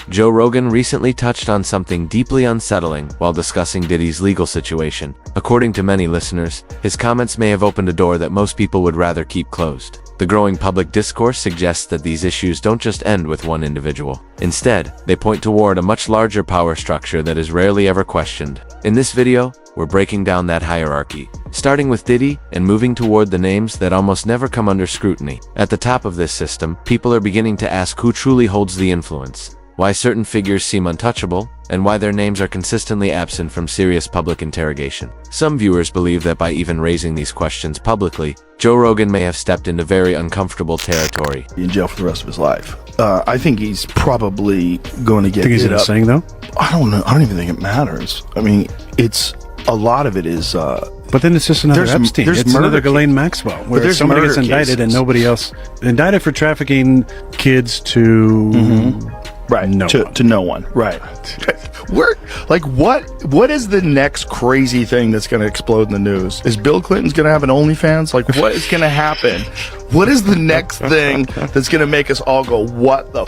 Joe Rogan recently touched on something deeply unsettling while discussing Diddy's legal situation. According to many listeners, his comments may have opened a door that most people would rather keep closed. The growing public discourse suggests that these issues don't just end with one individual. Instead, they point toward a much larger power structure that is rarely ever questioned. In this video, we're breaking down that hierarchy, starting with Diddy and moving toward the names that almost never come under scrutiny. At the top of this system, people are beginning to ask who truly holds the influence, why certain figures seem untouchable, and why their names are consistently absent from serious public interrogation. Some viewers believe that by even raising these questions publicly, Joe Rogan may have stepped into very uncomfortable territory. In jail for the rest of his life. I think he's probably going to get Think he's insane, though? I don't know. I don't even think it matters. I mean, it's a lot of it is. But then it's just another Epstein. It's another Ghislaine Maxwell, where somebody gets indicted and nobody else indicted for trafficking kids to right no one. To no one. Right. We're like, what is the next crazy thing that's going to explode in the news? Is Bill Clinton's going to have an OnlyFans? Like, what is going to happen? What is the next thing that's going to make us all go, what the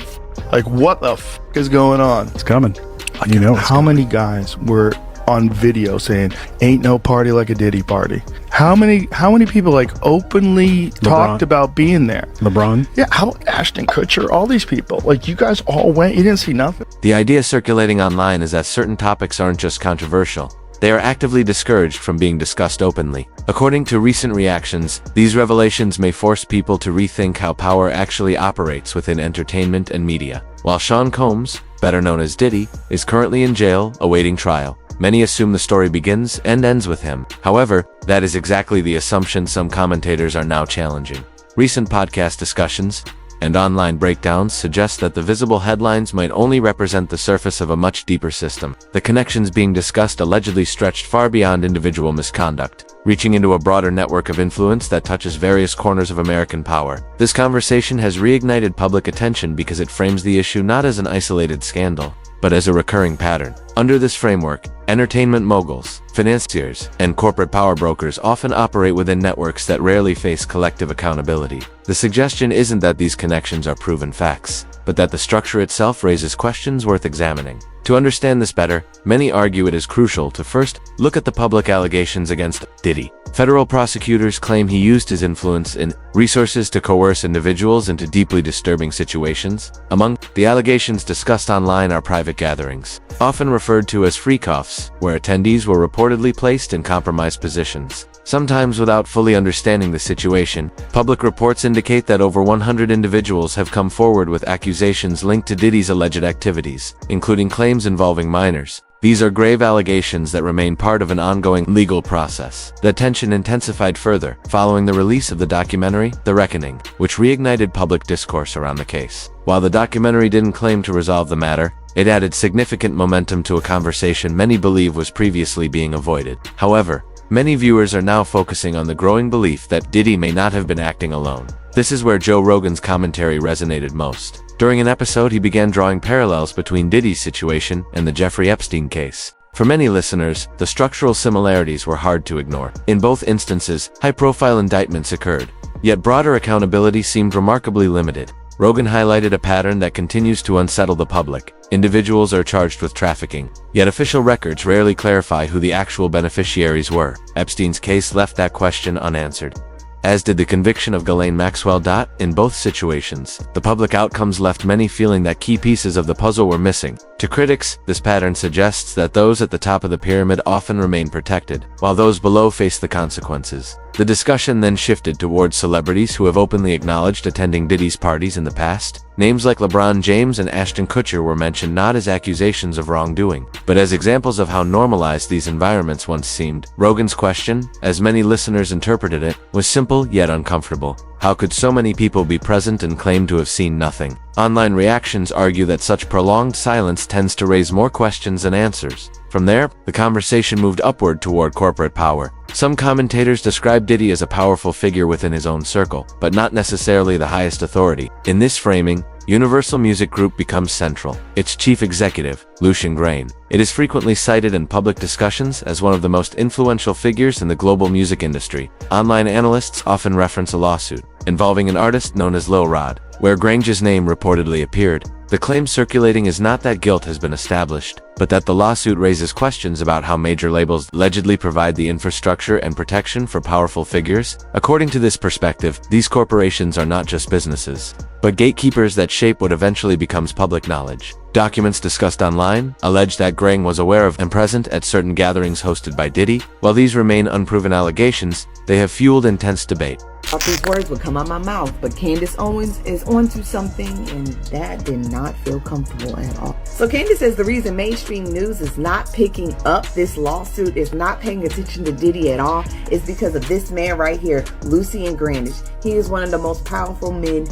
like, what the is going on? It's coming. Like, you know, how many guys were on video saying, ain't no party like a Diddy party? How many people like openly talked about being there? LeBron? Yeah, how Ashton Kutcher, all these people. Like, you guys all went, you didn't see nothing. The idea circulating online is that certain topics aren't just controversial. They are actively discouraged from being discussed openly. According to recent reactions, these revelations may force people to rethink how power actually operates within entertainment and media. While Sean Combs, better known as Diddy, is currently in jail awaiting trial, many assume the story begins and ends with him. However, that is exactly the assumption some commentators are now challenging. Recent podcast discussions and online breakdowns suggest that the visible headlines might only represent the surface of a much deeper system. The connections being discussed allegedly stretched far beyond individual misconduct, reaching into a broader network of influence that touches various corners of American power. This conversation has reignited public attention because it frames the issue not as an isolated scandal, but as a recurring pattern. Under this framework, entertainment moguls, financiers, and corporate power brokers often operate within networks that rarely face collective accountability. The suggestion isn't that these connections are proven facts, but that the structure itself raises questions worth examining. To understand this better, many argue it is crucial to first look at the public allegations against Diddy. Federal prosecutors claim he used his influence and resources to coerce individuals into deeply disturbing situations. Among the allegations discussed online are private gatherings, often referred to as freak-offs, where attendees were reportedly placed in compromised positions. Sometimes without fully understanding the situation, public reports indicate that over 100 individuals have come forward with accusations linked to Diddy's alleged activities, including claims involving minors. These are grave allegations that remain part of an ongoing legal process. The tension intensified further following the release of the documentary, The Reckoning, which reignited public discourse around the case. While the documentary didn't claim to resolve the matter, it added significant momentum to a conversation many believe was previously being avoided. However, many viewers are now focusing on the growing belief that Diddy may not have been acting alone. This is where Joe Rogan's commentary resonated most. During an episode, he began drawing parallels between Diddy's situation and the Jeffrey Epstein case. For many listeners, the structural similarities were hard to ignore. In both instances, high-profile indictments occurred, yet broader accountability seemed remarkably limited. Rogan highlighted a pattern that continues to unsettle the public. Individuals are charged with trafficking, yet official records rarely clarify who the actual beneficiaries were. Epstein's case left that question unanswered, as did the conviction of Ghislaine Maxwell. In both situations, the public outcomes left many feeling that key pieces of the puzzle were missing. To critics, this pattern suggests that those at the top of the pyramid often remain protected, while those below face the consequences. The discussion then shifted towards celebrities who have openly acknowledged attending Diddy's parties in the past. Names like LeBron James and Ashton Kutcher were mentioned not as accusations of wrongdoing, but as examples of how normalized these environments once seemed. Rogan's question, as many listeners interpreted it, was simple yet uncomfortable. How could so many people be present and claim to have seen nothing? Online reactions argue that such prolonged silence tends to raise more questions than answers. From there, the conversation moved upward toward corporate power. Some commentators describe Diddy as a powerful figure within his own circle, but not necessarily the highest authority. In this framing, Universal Music Group becomes central. Its chief executive, Lucian Grain, it is frequently cited in public discussions as one of the most influential figures in the global music industry. Online analysts often reference a lawsuit involving an artist known as Lil Rod, where Grange's name reportedly appeared. The claim circulating is not that guilt has been established, but that the lawsuit raises questions about how major labels allegedly provide the infrastructure and protection for powerful figures. According to this perspective, these corporations are not just businesses, but gatekeepers that shape what eventually becomes public knowledge. Documents discussed online allege that Grang was aware of and present at certain gatherings hosted by Diddy. While these remain unproven allegations, they have fueled intense debate. These words would come out my mouth, but Candace Owens is onto something, and that did not feel comfortable at all. So Candace says the reason mainstream news is not picking up this lawsuit, is not paying attention to Diddy at all, is because of this man right here, Lucian Grandage. He is one of the most powerful men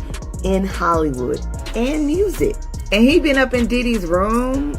in Hollywood and music. And he been up in Diddy's room.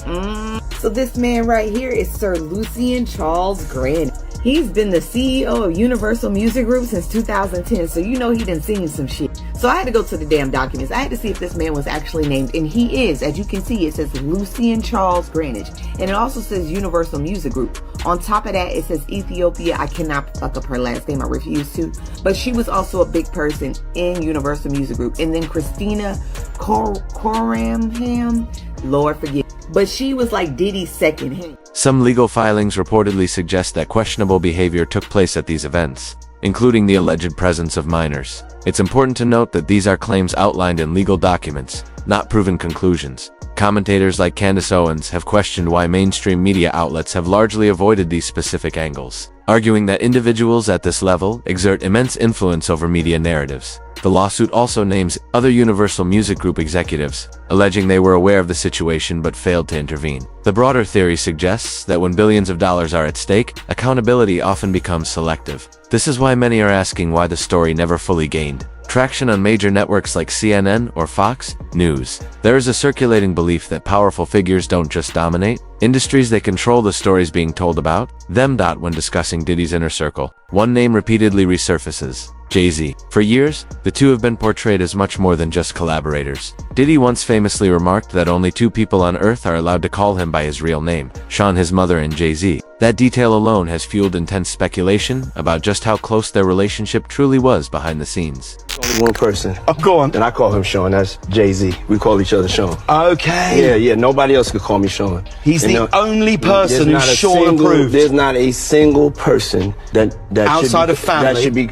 So this man right here is Sir Lucian Charles Grandage. He's been the CEO of Universal Music Group since 2010, so you know he done seen some shit. So I had to go to the damn documents. I had to see if this man was actually named, and he is. As you can see, it says Lucian Charles Grandage, and it also says Universal Music Group. On top of that, it says Ethiopia. I cannot fuck up her last name. I refuse to. But she was also a big person in Universal Music Group. And then Christina Coramham, Lord forgive. But she was like Diddy's second hand. Some legal filings reportedly suggest that questionable behavior took place at these events, including the alleged presence of minors. It's important to note that these are claims outlined in legal documents, not proven conclusions. Commentators like Candace Owens have questioned why mainstream media outlets have largely avoided these specific angles, arguing that individuals at this level exert immense influence over media narratives. The lawsuit also names other Universal Music Group executives, alleging they were aware of the situation but failed to intervene. The broader theory suggests that when billions of dollars are at stake, accountability often becomes selective. This is why many are asking why the story never fully gained traction on major networks like CNN or Fox News. There is a circulating belief that powerful figures don't just dominate industries, they control the stories being told about them. When discussing Diddy's inner circle, one name repeatedly resurfaces: Jay-Z. For years, the two have been portrayed as much more than just collaborators. Diddy once famously remarked that only two people on earth are allowed to call him by his real name: Sean, his mother, and Jay-Z. That detail alone has fueled intense speculation about just how close their relationship truly was behind the scenes. Only one person. Oh, go on. And I call him Sean. That's Jay-Z. We call each other Sean. Okay. Yeah. Nobody else could call me Sean. He's the only person who's Sean approved. There's not a single person that outside should be, of family. That should be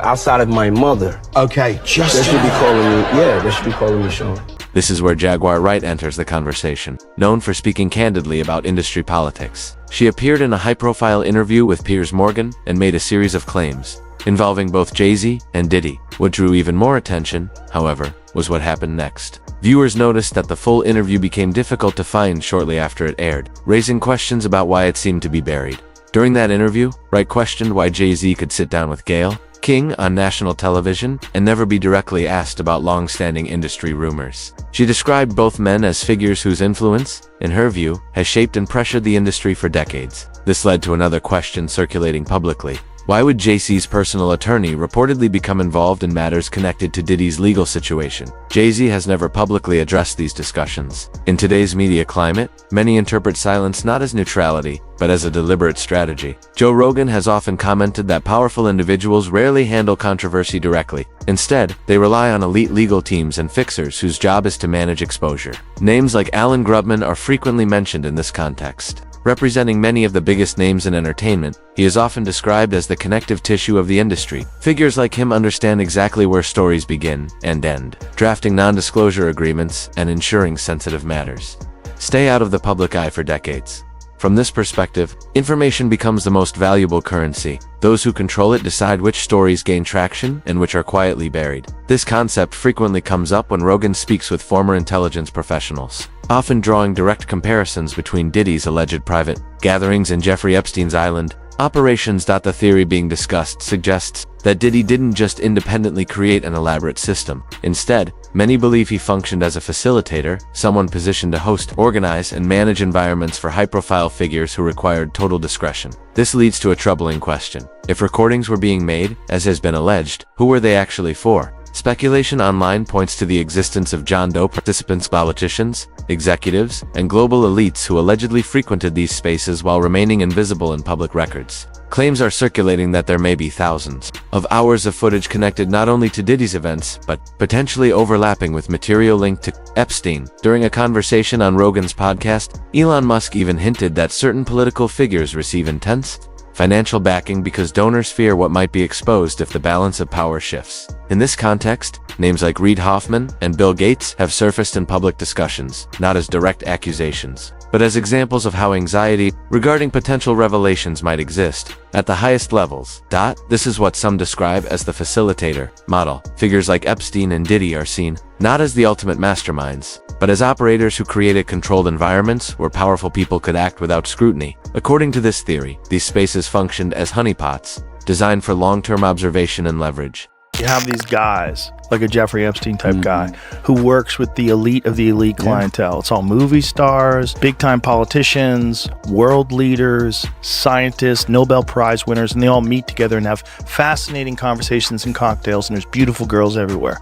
outside of my mother. Okay, just that should be calling me. Yeah, they should be calling me Sean. This is where Jaguar Wright enters the conversation. Known for speaking candidly about industry politics, she appeared in a high-profile interview with Piers Morgan and made a series of claims involving both Jay-Z and Diddy. What drew even more attention, however, was what happened next. Viewers noticed that the full interview became difficult to find shortly after it aired, raising questions about why it seemed to be buried. During that interview, Wright questioned why Jay-Z could sit down with Gayle King on national television and never be directly asked about long-standing industry rumors. She described both men as figures whose influence, in her view, has shaped and pressured the industry for decades. This led to another question circulating publicly. Why would Jay-Z's personal attorney reportedly become involved in matters connected to Diddy's legal situation? Jay-Z has never publicly addressed these discussions. In today's media climate, many interpret silence not as neutrality, but as a deliberate strategy. Joe Rogan has often commented that powerful individuals rarely handle controversy directly. Instead, they rely on elite legal teams and fixers whose job is to manage exposure. Names like Alan Grubman are frequently mentioned in this context. Representing many of the biggest names in entertainment, he is often described as the connective tissue of the industry. Figures like him understand exactly where stories begin and end, drafting non-disclosure agreements and ensuring sensitive matters stay out of the public eye for decades. From this perspective, information becomes the most valuable currency. Those who control it decide which stories gain traction and which are quietly buried. This concept frequently comes up when Rogan speaks with former intelligence professionals, often drawing direct comparisons between Diddy's alleged private gatherings and Jeffrey Epstein's island operations. The theory being discussed suggests that Diddy didn't just independently create an elaborate system. Instead, many believe he functioned as a facilitator, someone positioned to host, organize, and manage environments for high-profile figures who required total discretion. This leads to a troubling question. If recordings were being made, as has been alleged, who were they actually for? Speculation online points to the existence of John Doe participants, politicians, executives, and global elites who allegedly frequented these spaces while remaining invisible in public records. Claims are circulating that there may be thousands of hours of footage connected not only to Diddy's events, but potentially overlapping with material linked to Epstein. During a conversation on Rogan's podcast, Elon Musk even hinted that certain political figures receive intense financial backing because donors fear what might be exposed if the balance of power shifts. In this context, names like Reid Hoffman and Bill Gates have surfaced in public discussions, not as direct accusations, but as examples of how anxiety regarding potential revelations might exist at the highest levels. This is what some describe as the facilitator model. Figures like Epstein and Diddy are seen not as the ultimate masterminds, but as operators who created controlled environments where powerful people could act without scrutiny. According to this theory, these spaces functioned as honeypots, designed for long-term observation and leverage. You have these guys, like a Jeffrey Epstein type guy, who works with the elite of the elite clientele. It's all movie stars, big-time politicians, world leaders, scientists, Nobel Prize winners, and they all meet together and have fascinating conversations and cocktails, and there's beautiful girls everywhere.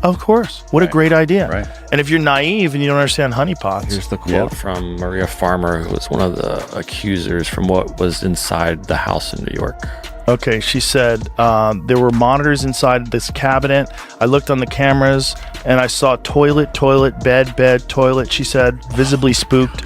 Of course. What a great idea. Right. And if you're naive and you don't understand honeypots. Here's the quote from Maria Farmer, who was one of the accusers from what was inside the house in New York. Okay, she said, there were monitors inside this cabinet. I looked on the cameras and I saw toilet, bed, toilet. She said, visibly spooked.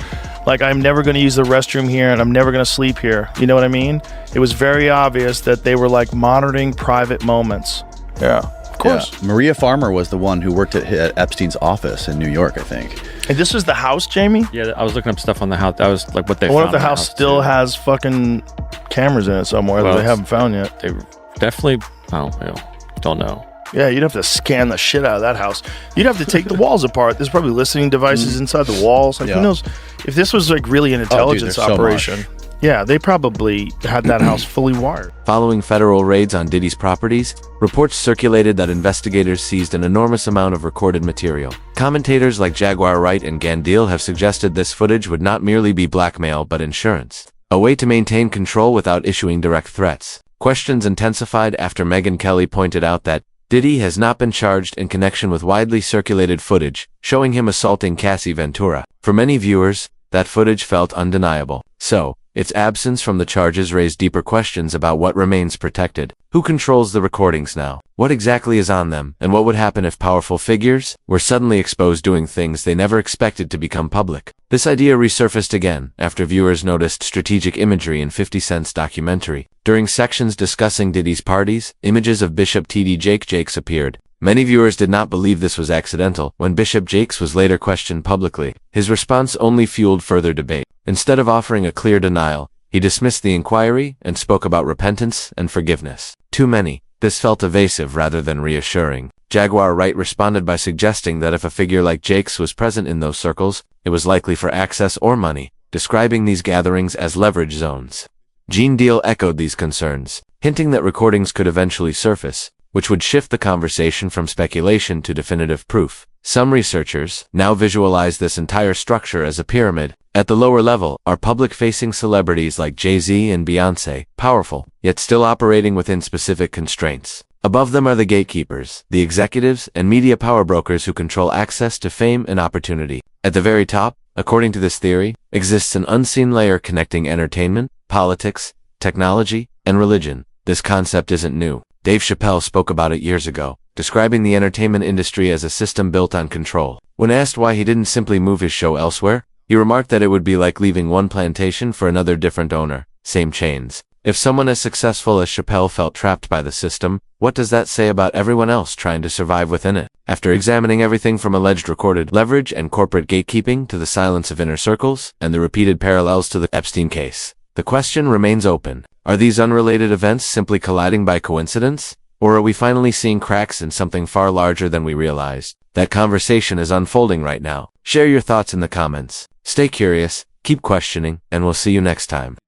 Like, I'm never going to use the restroom here and I'm never going to sleep here. You know what I mean? It was very obvious that they were like monitoring private moments. Yeah, of course. Yeah. Maria Farmer was the one who worked at Epstein's office in New York, I think. And this was the house, Jamie? Yeah, I was looking up stuff on the house. That was like what they I found. wonder if the in house still has fucking cameras in it somewhere that they haven't found yet. They definitely, don't know. Yeah, you'd have to scan the shit out of that house. You'd have to take the walls apart. There's probably listening devices inside the walls. Like, who knows? If this was like really an intelligence operation. Yeah, they probably had that house fully wired. Following federal raids on Diddy's properties, reports circulated that investigators seized an enormous amount of recorded material. Commentators like Jaguar Wright and Gandil have suggested this footage would not merely be blackmail but insurance, a way to maintain control without issuing direct threats. Questions intensified after Megyn Kelly pointed out that Diddy has not been charged in connection with widely circulated footage showing him assaulting Cassie Ventura. For many viewers, that footage felt undeniable. So, its absence from the charges raised deeper questions about what remains protected. Who controls the recordings now? What exactly is on them? And what would happen if powerful figures were suddenly exposed doing things they never expected to become public? This idea resurfaced again after viewers noticed strategic imagery in 50 Cent's documentary. During sections discussing Diddy's parties, images of Bishop T.D. Jakes appeared. Many viewers did not believe this was accidental. When Bishop Jakes was later questioned publicly, his response only fueled further debate. Instead of offering a clear denial, he dismissed the inquiry and spoke about repentance and forgiveness. To many, this felt evasive rather than reassuring. Jaguar Wright responded by suggesting that if a figure like Jakes was present in those circles, it was likely for access or money, describing these gatherings as leverage zones. Gene Deal echoed these concerns, hinting that recordings could eventually surface, which would shift the conversation from speculation to definitive proof. Some researchers now visualize this entire structure as a pyramid. At the lower level are public-facing celebrities like Jay-Z and Beyoncé, powerful, yet still operating within specific constraints. Above them are the gatekeepers, the executives and media power brokers who control access to fame and opportunity. At the very top, according to this theory, exists an unseen layer connecting entertainment, politics, technology, and religion. This concept isn't new. Dave Chappelle spoke about it years ago, describing the entertainment industry as a system built on control. When asked why he didn't simply move his show elsewhere, he remarked that it would be like leaving one plantation for another different owner, same chains. If someone as successful as Chappelle felt trapped by the system, what does that say about everyone else trying to survive within it? After examining everything from alleged recorded leverage and corporate gatekeeping to the silence of inner circles and the repeated parallels to the Epstein case, the question remains open. Are these unrelated events simply colliding by coincidence? Or are we finally seeing cracks in something far larger than we realized? That conversation is unfolding right now. Share your thoughts in the comments. Stay curious, keep questioning, and we'll see you next time.